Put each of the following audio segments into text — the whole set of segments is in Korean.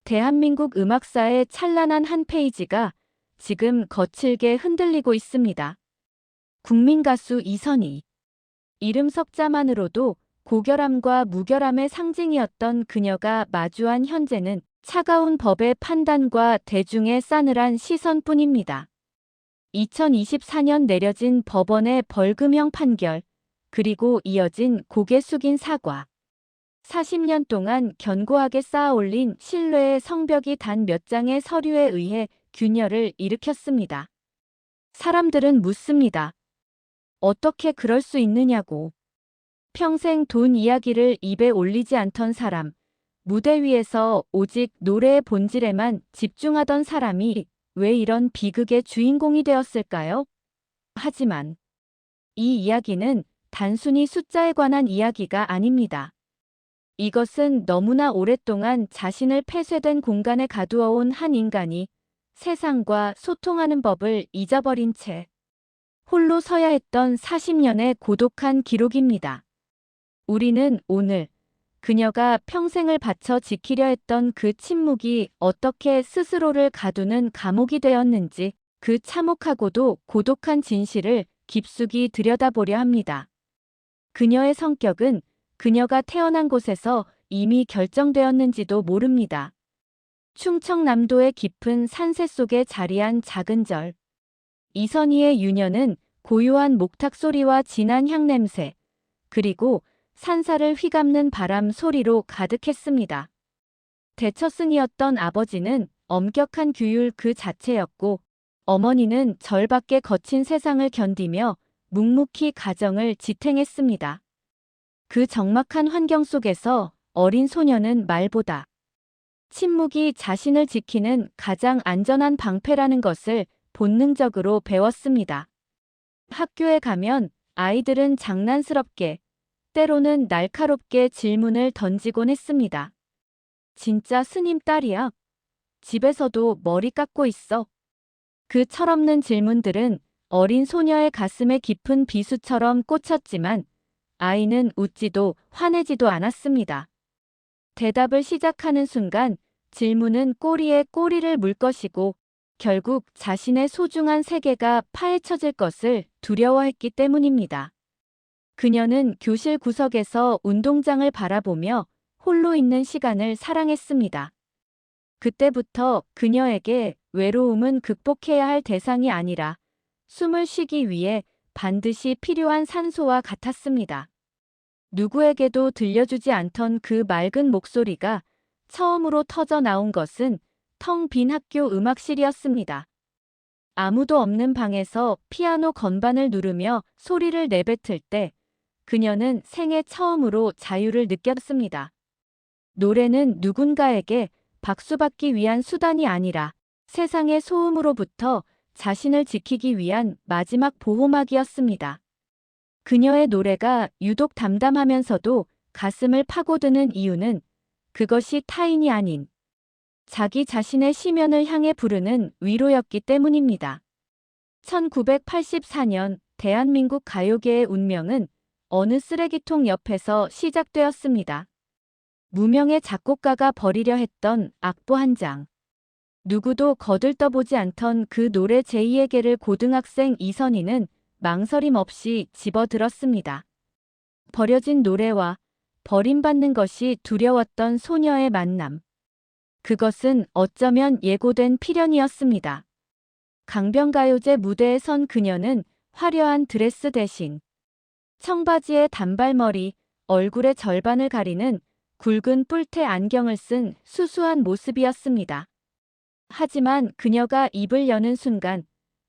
대한민국 음악사의 찬란한 한 페이지가 지금 거칠게 흔들리고 있습니다. 국민 가수 이선희. 이름 석자만으로도 고결함과 무결함의 상징이었던 그녀가 마주한 현재는 차가운 법의 판단과 대중의 싸늘한 시선뿐입니다. 2024년 내려진 법원의 벌금형 판결, 그리고 이어진 고개 숙인 사과. 40년 동안 견고하게 쌓아올린 신뢰의 성벽이 단 몇 장의 서류에 의해 균열을 일으켰습니다. 사람들은 묻습니다. 어떻게 그럴 수 있느냐고. 평생 돈 이야기를 입에 올리지 않던 사람, 무대 위에서 오직 노래의 본질에만 집중하던 사람이 왜 이런 비극의 주인공이 되었을까요? 하지만 이 이야기는 단순히 숫자에 관한 이야기가 아닙니다. 이것은 너무나 오랫동안 자신을 폐쇄된 공간에 가두어온 한 인간이 세상과 소통하는 법을 잊어버린 채 홀로 서야 했던 40년의 고독한 기록입니다. 우리는 오늘 그녀가 평생을 바쳐 지키려 했던 그 침묵이 어떻게 스스로를 가두는 감옥이 되었는지, 그 참혹하고도 고독한 진실을 깊숙이 들여다보려 합니다. 그녀의 성격은 그녀가 태어난 곳에서 이미 결정되었는지도 모릅니다. 충청남도의 깊은 산세 속에 자리한 작은 절. 이선희의 유년은 고요한 목탁 소리와 진한 향냄새, 그리고 산사를 휘감는 바람 소리로 가득했습니다. 대처승이었던 아버지는 엄격한 규율 그 자체였고, 어머니는 절밖에 거친 세상을 견디며 묵묵히 가정을 지탱했습니다. 그 적막한 환경 속에서 어린 소녀는 말보다 침묵이 자신을 지키는 가장 안전한 방패라는 것을 본능적으로 배웠습니다. 학교에 가면 아이들은 장난스럽게, 때로는 날카롭게 질문을 던지곤 했습니다. 진짜 스님 딸이야? 집에서도 머리 깎고 있어? 그 철없는 질문들은 어린 소녀의 가슴에 깊은 비수처럼 꽂혔지만 아이는 웃지도 화내지도 않았습니다. 대답을 시작하는 순간 질문은 꼬리에 꼬리를 물 것이고 결국 자신의 소중한 세계가 파헤쳐질 것을 두려워했기 때문입니다. 그녀는 교실 구석에서 운동장을 바라보며 홀로 있는 시간을 사랑했습니다. 그때부터 그녀에게 외로움은 극복해야 할 대상이 아니라 숨을 쉬기 위해 반드시 필요한 산소와 같았습니다. 누구에게도 들려주지 않던 그 맑은 목소리가 처음으로 터져 나온 것은 텅 빈 학교 음악실이었습니다. 아무도 없는 방에서 피아노 건반을 누르며 소리를 내뱉을 때 그녀는 생애 처음으로 자유를 느꼈습니다. 노래는 누군가에게 박수받기 위한 수단이 아니라 세상의 소음으로부터 자신을 지키기 위한 마지막 보호막이었습니다. 그녀의 노래가 유독 담담하면서도 가슴을 파고드는 이유는 그것이 타인이 아닌 자기 자신의 심연을 향해 부르는 위로였기 때문입니다. 1984년 대한민국 가요계의 운명은 어느 쓰레기통 옆에서 시작되었습니다. 무명의 작곡가가 버리려 했던 악보 한 장. 누구도 거들떠보지 않던 그 노래 제2의 고등학생 이선희는 망설임 없이 집어들었습니다. 버려진 노래와 버림받는 것이 두려웠던 소녀의 만남. 그것은 어쩌면 예고된 필연이었습니다. 강변가요제 무대에 선 그녀는 화려한 드레스 대신 청바지에 단발머리, 얼굴의 절반을 가리는 굵은 뿔테 안경을 쓴 수수한 모습이었습니다. 하지만 그녀가 입을 여는 순간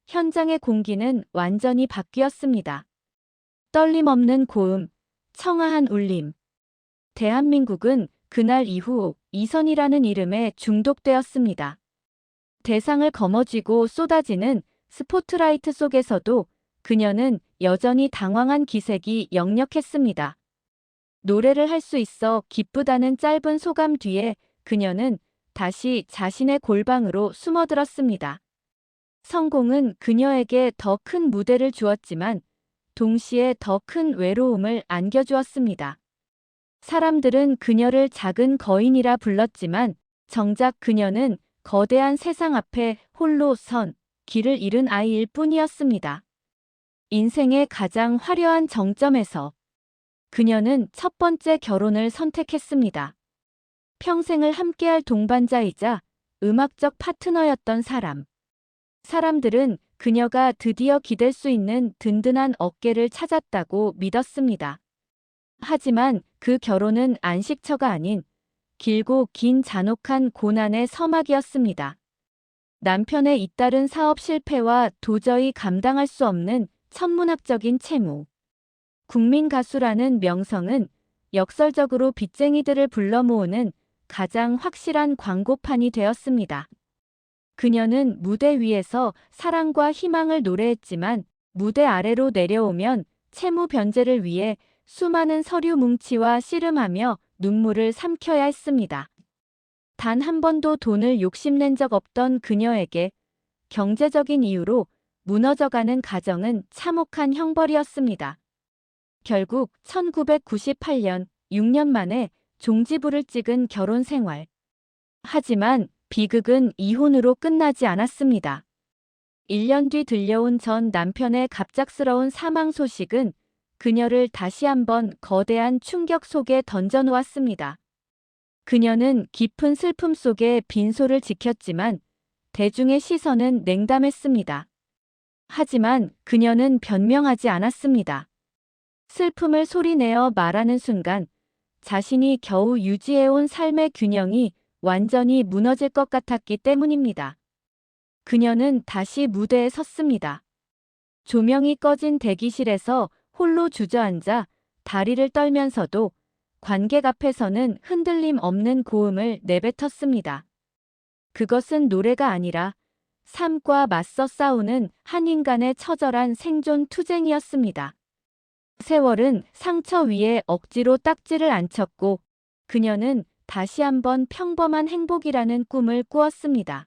현장의 공기는 완전히 바뀌었습니다. 떨림 없는 고음, 청아한 울림. 대한민국은 그날 이후 이선희라는 이름에 중독되었습니다. 대상을 거머쥐고 쏟아지는 스포트라이트 속에서도 그녀는 여전히 당황한 기색이 역력했습니다. 노래를 할 수 있어 기쁘다는 짧은 소감 뒤에 그녀는 다시 자신의 골방으로 숨어들었습니다. 성공은 그녀에게 더 큰 무대를 주었지만 동시에 더 큰 외로움을 안겨주었습니다. 사람들은 그녀를 작은 거인이라 불렀지만 정작 그녀는 거대한 세상 앞에 홀로 선 길을 잃은 아이일 뿐이었습니다. 인생의 가장 화려한 정점에서 그녀는 첫 번째 결혼을 선택했습니다. 평생을 함께할 동반자이자 음악적 파트너였던 사람. 사람들은 그녀가 드디어 기댈 수 있는 든든한 어깨를 찾았다고 믿었습니다. 하지만 그 결혼은 안식처가 아닌 길고 긴 잔혹한 고난의 서막이었습니다. 남편의 잇따른 사업 실패와 도저히 감당할 수 없는 천문학적인 채무. 국민 가수라는 명성은 역설적으로 빚쟁이들을 불러 모으는 가장 확실한 광고판이 되었습니다. 그녀는 무대 위에서 사랑과 희망을 노래했지만 무대 아래로 내려오면 채무 변제를 위해 수많은 서류 뭉치와 씨름하며 눈물을 삼켜야 했습니다. 단 한 번도 돈을 욕심낸 적 없던 그녀에게 경제적인 이유로 무너져가는 가정은 참혹한 형벌이었습니다. 결국 1998년 6년 만에 종지부를 찍은 결혼 생활. 하지만 비극은 이혼으로 끝나지 않았습니다. 1년 뒤 들려온 전 남편의 갑작스러운 사망 소식은 그녀를 다시 한번 거대한 충격 속에 던져놓았습니다. 그녀는 깊은 슬픔 속에 빈소를 지켰지만 대중의 시선은 냉담했습니다. 하지만 그녀는 변명하지 않았습니다. 슬픔을 소리내어 말하는 순간 자신이 겨우 유지해온 삶의 균형이 완전히 무너질 것 같았기 때문입니다. 그녀는 다시 무대에 섰습니다. 조명이 꺼진 대기실에서 홀로 주저앉아 다리를 떨면서도 관객 앞에서는 흔들림 없는 고음을 내뱉었습니다. 그것은 노래가 아니라 삶과 맞서 싸우는 한 인간의 처절한 생존 투쟁이었습니다. 세월은 상처 위에 억지로 딱지를 안 쳤고 그녀는 다시 한번 평범한 행복이라는 꿈을 꾸었습니다.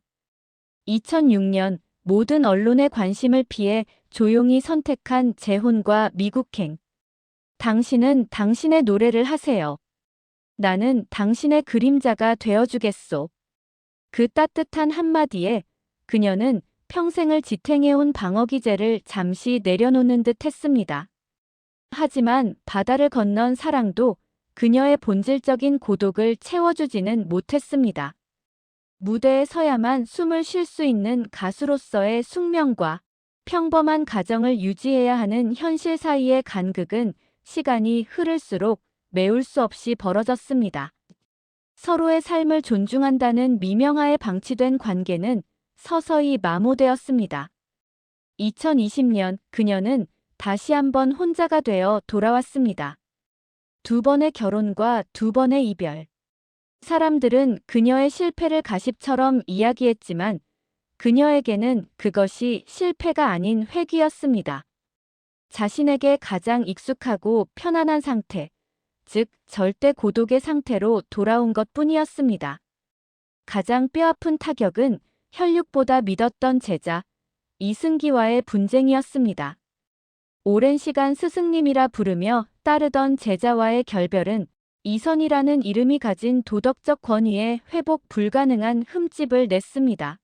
2006년 모든 언론의 관심을 피해 조용히 선택한 재혼과 미국행. 당신은 당신의 노래를 하세요. 나는 당신의 그림자가 되어주겠소. 그 따뜻한 한마디에 그녀는 평생을 지탱해온 방어기제를 잠시 내려놓는 듯 했습니다. 하지만 바다를 건넌 사랑도 그녀의 본질적인 고독을 채워주지는 못했습니다. 무대에 서야만 숨을 쉴 수 있는 가수로서의 숙명과 평범한 가정을 유지해야 하는 현실 사이의 간극은 시간이 흐를수록 메울 수 없이 벌어졌습니다. 서로의 삶을 존중한다는 미명하에 방치된 관계는 서서히 마모되었습니다. 2020년 그녀는 다시 한번 혼자가 되어 돌아왔습니다. 2번의 결혼과 2번의 이별. 사람들은 그녀의 실패를 가십처럼 이야기했지만 그녀에게는 그것이 실패가 아닌 회귀였습니다. 자신에게 가장 익숙하고 편안한 상태, 즉 절대 고독의 상태로 돌아온 것뿐이었습니다. 가장 뼈아픈 타격은 혈육보다 믿었던 제자 이승기와의 분쟁이었습니다. 오랜 시간 스승님이라 부르며 따르던 제자와의 결별은 이선이라는 이름이 가진 도덕적 권위에 회복 불가능한 흠집을 냈습니다.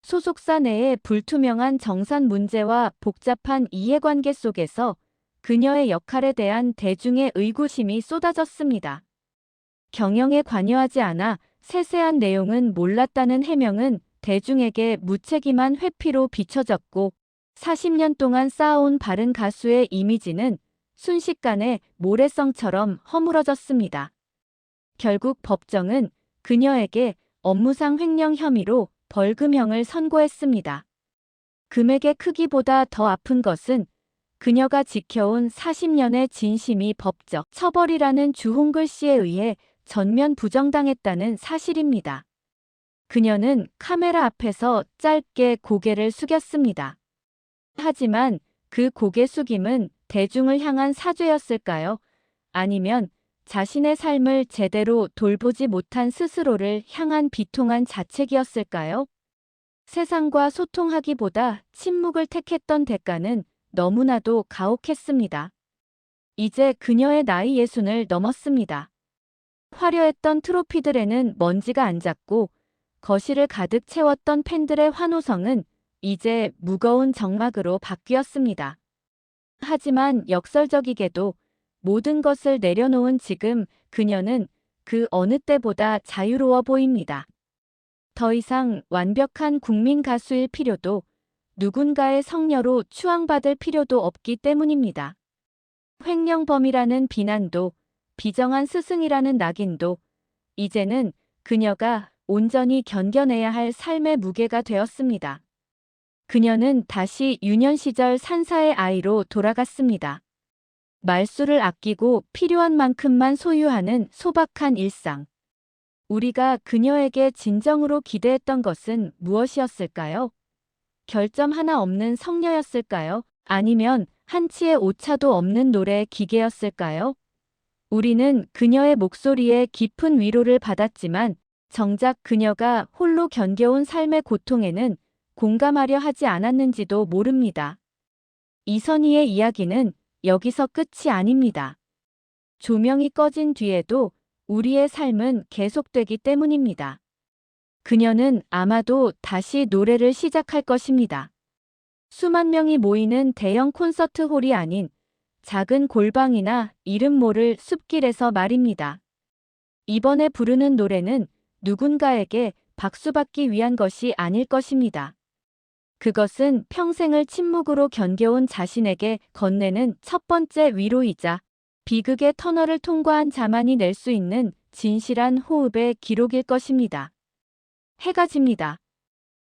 소속사 내의 불투명한 정산 문제와 복잡한 이해관계 속에서 그녀의 역할에 대한 대중의 의구심이 쏟아졌습니다. 경영에 관여하지 않아 세세한 내용은 몰랐다는 해명은 대중에게 무책임한 회피로 비춰졌고 40년 동안 쌓아온 바른 가수의 이미지는 순식간에 모래성처럼 허물어졌습니다. 결국 법정은 그녀에게 업무상 횡령 혐의로 벌금형을 선고했습니다. 금액의 크기보다 더 아픈 것은 그녀가 지켜온 40년의 진심이 법적 처벌이라는 주홍글씨에 의해 전면 부정당했다는 사실입니다. 그녀는 카메라 앞에서 짧게 고개를 숙였습니다. 하지만 그 고개 숙임은 대중을 향한 사죄였을까요? 아니면 자신의 삶을 제대로 돌보지 못한 스스로를 향한 비통한 자책이었을까요? 세상과 소통하기보다 침묵을 택했던 대가는 너무나도 가혹했습니다. 이제 그녀의 나이 60을 넘었습니다. 화려했던 트로피들에는 먼지가 앉았고 거실을 가득 채웠던 팬들의 환호성은 이제 무거운 정막으로 바뀌었습니다. 하지만 역설적이게도 모든 것을 내려놓은 지금 그녀는 그 어느 때보다 자유로워 보입니다. 더 이상 완벽한 국민 가수일 필요도 누군가의 성녀로 추앙받을 필요도 없기 때문입니다. 횡령범이라는 비난도 비정한 스승이라는 낙인도 이제는 그녀가 온전히 견뎌내야 할 삶의 무게가 되었습니다. 그녀는 다시 유년 시절 산사의 아이로 돌아갔습니다. 말수를 아끼고 필요한 만큼만 소유하는 소박한 일상. 우리가 그녀에게 진정으로 기대했던 것은 무엇이었을까요? 결점 하나 없는 성녀였을까요? 아니면 한치의 오차도 없는 노래 기계였을까요? 우리는 그녀의 목소리에 깊은 위로를 받았지만 정작 그녀가 홀로 견뎌온 삶의 고통에는 공감하려 하지 않았는지도 모릅니다. 이선희의 이야기는 여기서 끝이 아닙니다. 조명이 꺼진 뒤에도 우리의 삶은 계속되기 때문입니다. 그녀는 아마도 다시 노래를 시작할 것입니다. 수만 명이 모이는 대형 콘서트 홀이 아닌 작은 골방이나 이름 모를 숲길에서 말입니다. 이번에 부르는 노래는 누군가에게 박수받기 위한 것이 아닐 것입니다. 그것은 평생을 침묵으로 견뎌온 자신에게 건네는 첫 번째 위로이자 비극의 터널을 통과한 자만이 낼 수 있는 진실한 호흡의 기록일 것입니다. 해가 집니다.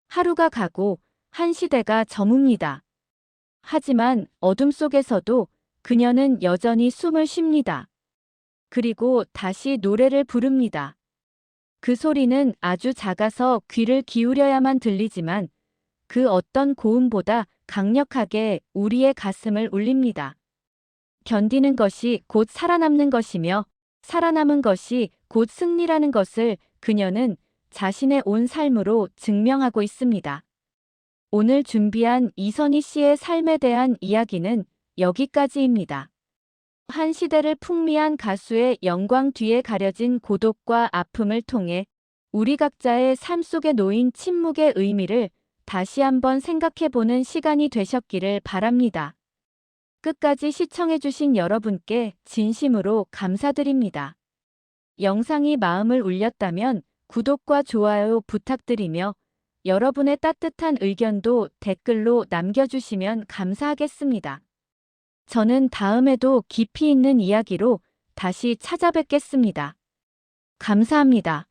하루가 가고 한 시대가 저뭅니다. 하지만 어둠 속에서도 그녀는 여전히 숨을 쉽니다. 그리고 다시 노래를 부릅니다. 그 소리는 아주 작아서 귀를 기울여야만 들리지만 그 어떤 고음보다 강력하게 우리의 가슴을 울립니다. 견디는 것이 곧 살아남는 것이며 살아남은 것이 곧 승리라는 것을 그녀는 자신의 온 삶으로 증명하고 있습니다. 오늘 준비한 이선희 씨의 삶에 대한 이야기는 여기까지입니다. 한 시대를 풍미한 가수의 영광 뒤에 가려진 고독과 아픔을 통해 우리 각자의 삶 속에 놓인 침묵의 의미를 다시 한번 생각해보는 시간이 되셨기를 바랍니다. 끝까지 시청해주신 여러분께 진심으로 감사드립니다. 영상이 마음을 울렸다면 구독과 좋아요 부탁드리며 여러분의 따뜻한 의견도 댓글로 남겨주시면 감사하겠습니다. 저는 다음에도 깊이 있는 이야기로 다시 찾아뵙겠습니다. 감사합니다.